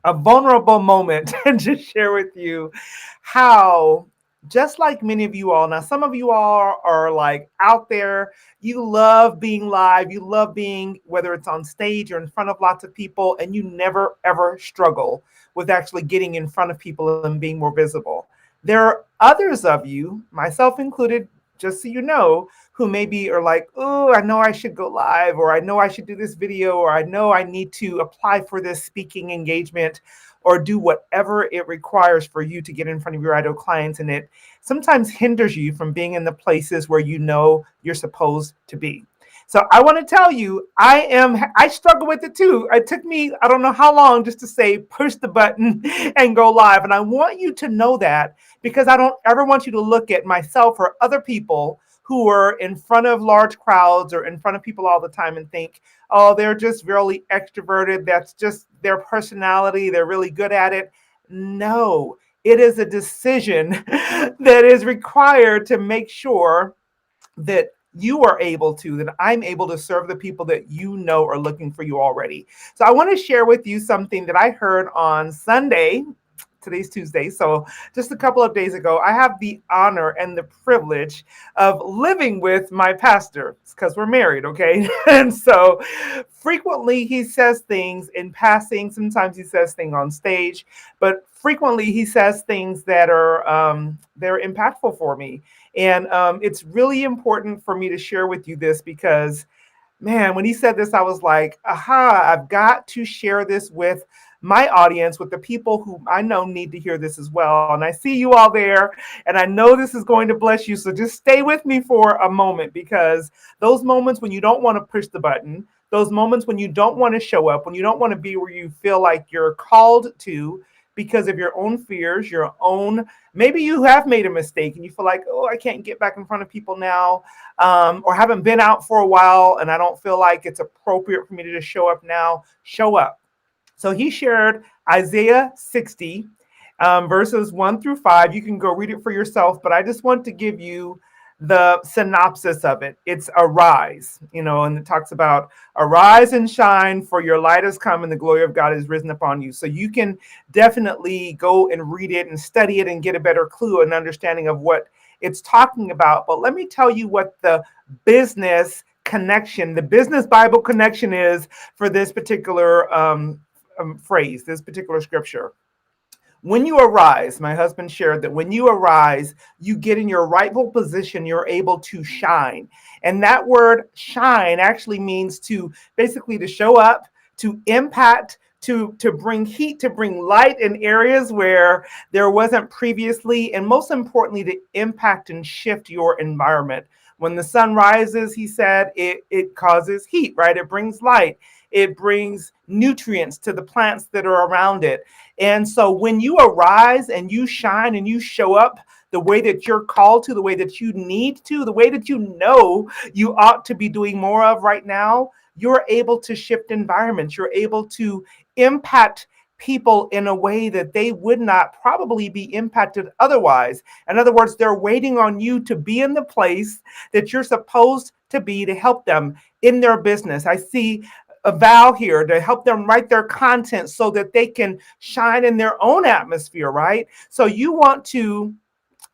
a vulnerable moment and just share with you how, just like many of you all, now some of you all are like out there, you love being live, you love being, whether it's on stage or in front of lots of people, and you never ever struggle with actually getting in front of people and being more visible. There are others of you, myself included, just so you know, who maybe are like, oh, I know I should go live, or I know I should do this video, or I know I need to apply for this speaking engagement, or do whatever it requires for you to get in front of your ideal clients. And it sometimes hinders you from being in the places where you know you're supposed to be. So I want to tell you, I struggle with it too. It took me, I don't know how long, just to say, push the button and go live. And I want you to know that, because I don't ever want you to look at myself or other people who are in front of large crowds or in front of people all the time and think, oh, they're just really extroverted. That's just their personality. They're really good at it. No, it is a decision that is required to make sure that you are able to, that I'm able to serve the people that you know are looking for you already. So I want to share with you something that I heard on Sunday. Today's Tuesday, so just a couple of days ago. I have the honor and the privilege of living with my pastor, because we're married, okay? And so frequently he says things in passing. Sometimes he says things on stage, but frequently he says things that are they're impactful for me. And it's really important for me to share with you this, because man, when he said this, I was like, aha, I've got to share this with my audience, with the people who I know need to hear this as well. And I see you all there, and I know this is going to bless you. So just stay with me for a moment, because those moments when you don't want to push the button, those moments when you don't want to show up, when you don't want to be where you feel like you're called to, because of your own fears, your own, maybe you have made a mistake and you feel like, oh, I can't get back in front of people now, or haven't been out for a while and I don't feel like it's appropriate for me to just show up now. Show up. So he shared Isaiah 60, verses 1 through 5. You can go read it for yourself, but I just want to give you the synopsis of it. It's arise, and it talks about arise and shine, for your light has come and the glory of God is risen upon you. So you can definitely go and read it and study it and get a better clue and understanding of what it's talking about. But let me tell you what the business connection, the business Bible connection is for this particular phrase, this particular scripture. When you arise, my husband shared that when you arise, you get in your rightful position, you're able to shine. And that word shine actually means to basically to show up, to impact, to bring heat, to bring light in areas where there wasn't previously, and most importantly, to impact and shift your environment. When the sun rises, he said, it causes heat, right? It brings light. It brings nutrients to the plants that are around it. And so when you arise and you shine and you show up the way that you're called to, the way that you need to, the way that you know you ought to be doing more of right now, you're able to shift environments. You're able to impact people in a way that they would not probably be impacted otherwise. In other words, they're waiting on you to be in the place that you're supposed to be to help them in their business. I see a vow here to help them write their content so that they can shine in their own atmosphere, right? So you want to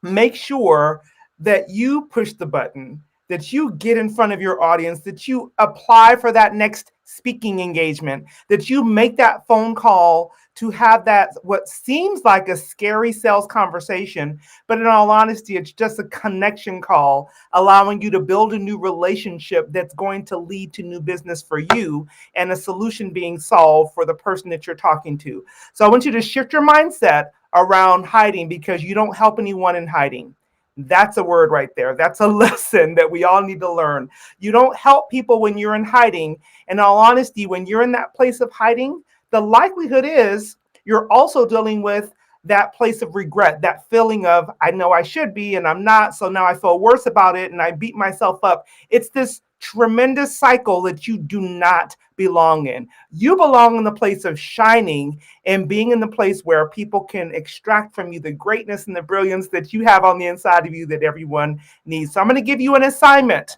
make sure that you push the button, that you get in front of your audience, that you apply for that next speaking engagement, that you make that phone call to have that what seems like a scary sales conversation, but in all honesty, it's just a connection call, allowing you to build a new relationship that's going to lead to new business for you and a solution being solved for the person that you're talking to. So I want you to shift your mindset around hiding, because you don't help anyone in hiding. That's a word right there. That's a lesson that we all need to learn. You don't help people when you're in hiding. In all honesty, when you're in that place of hiding, the likelihood is you're also dealing with that place of regret, that feeling of, I know I should be and I'm not, so now I feel worse about it and I beat myself up. It's this tremendous cycle that you do not belong in. You belong in the place of shining and being in the place where people can extract from you the greatness and the brilliance that you have on the inside of you that everyone needs. So I'm going to give you an assignment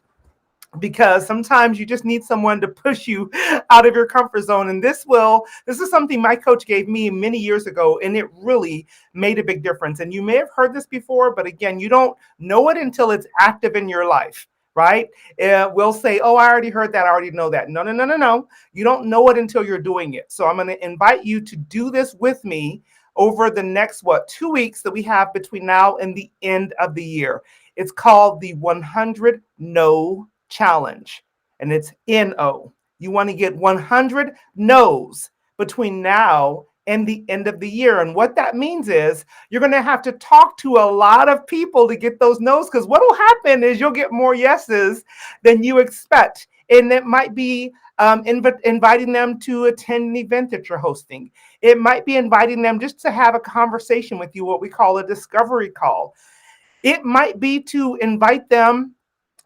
because sometimes you just need someone to push you out of your comfort zone. And this is something my coach gave me many years ago, and it really made a big difference. And you may have heard this before, but again, you don't know it until it's active in your life. Right? We'll say, oh, I already heard that. I already know that. No, no, no, no, no. You don't know it until you're doing it. So I'm going to invite you to do this with me over the next, 2 weeks that we have between now and the end of the year. It's called the 100 No Challenge, and it's NO. You want to get 100 no's between now and the end of the year. And what that means is you're going to have to talk to a lot of people to get those no's, because what will happen is you'll get more yeses than you expect. And it might be inviting them to attend an event that you're hosting. It might be inviting them just to have a conversation with you, what we call a discovery call. It might be to invite them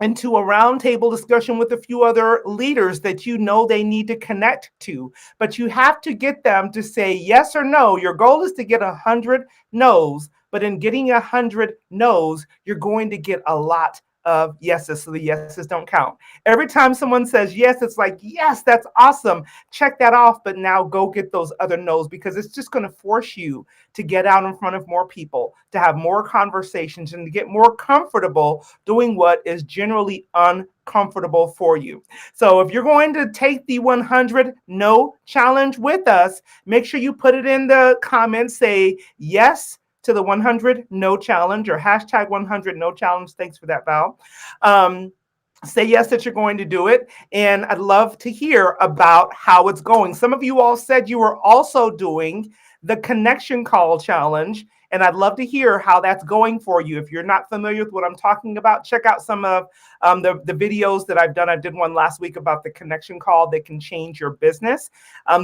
into a roundtable discussion with a few other leaders that you know they need to connect to. But you have to get them to say yes or no. Your goal is to get 100 no's, but in getting 100 no's, you're going to get a lot of yeses, so the yeses don't count. Every time someone says yes, it's like, yes, that's awesome. Check that off, but now go get those other no's, because it's just going to force you to get out in front of more people, to have more conversations, and to get more comfortable doing what is generally uncomfortable for you. So if you're going to take the 100 No Challenge with us, make sure you put it in the comments, say yes to the 100 No Challenge, or hashtag 100 No Challenge. Thanks for that, Val. Say yes that you're going to do it. And I'd love to hear about how it's going. Some of you all said you were also doing the connection call challenge, and I'd love to hear how that's going for you. If you're not familiar with what I'm talking about, check out some of the videos that I've done. I did one last week about the connection call that can change your business.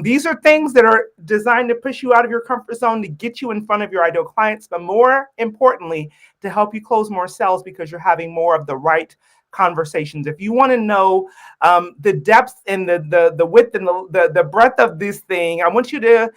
These are things that are designed to push you out of your comfort zone, to get you in front of your ideal clients, but more importantly, to help you close more sales, because you're having more of the right conversations. If you want to know the depth and the width and the breadth of this thing, I want you to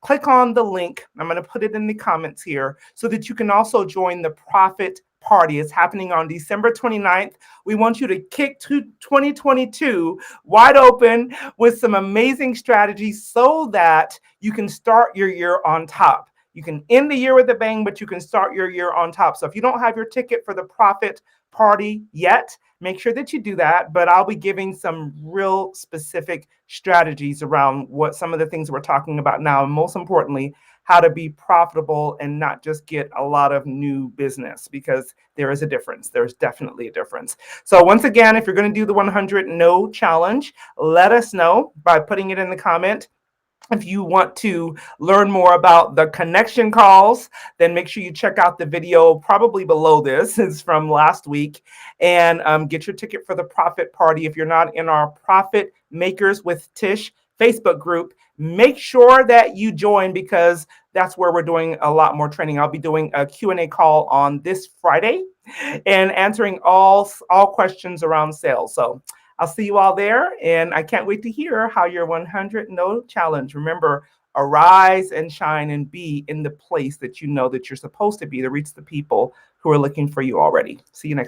click on the link. I'm going to put it in the comments here so that you can also join the Profit Party. It's happening on December 29th. We want you to kick to 2022 wide open with some amazing strategies so that you can start your year on top. You can end the year with a bang, but you can start your year on top. So if you don't have your ticket for the Profit Party yet, make sure that you do that. But I'll be giving some real specific strategies around what some of the things we're talking about now, and most importantly, how to be profitable and not just get a lot of new business, because there is a difference. There's definitely a difference. So once again, if you're going to do the 100 No Challenge, let us know by putting it in the comment. If you want to learn more about the connection calls, then make sure you check out the video probably below this. It's from last week. And get your ticket for the Profit Party. If you're not in our Profit Makers with Tish Facebook group, make sure that you join, because that's where we're doing a lot more training. I'll be doing a Q&A call on this Friday and answering all questions around sales. So I'll see you all there, and I can't wait to hear how your 100 No Challenge. Remember, arise and shine and be in the place that you know that you're supposed to be, to reach the people who are looking for you already. See you next time.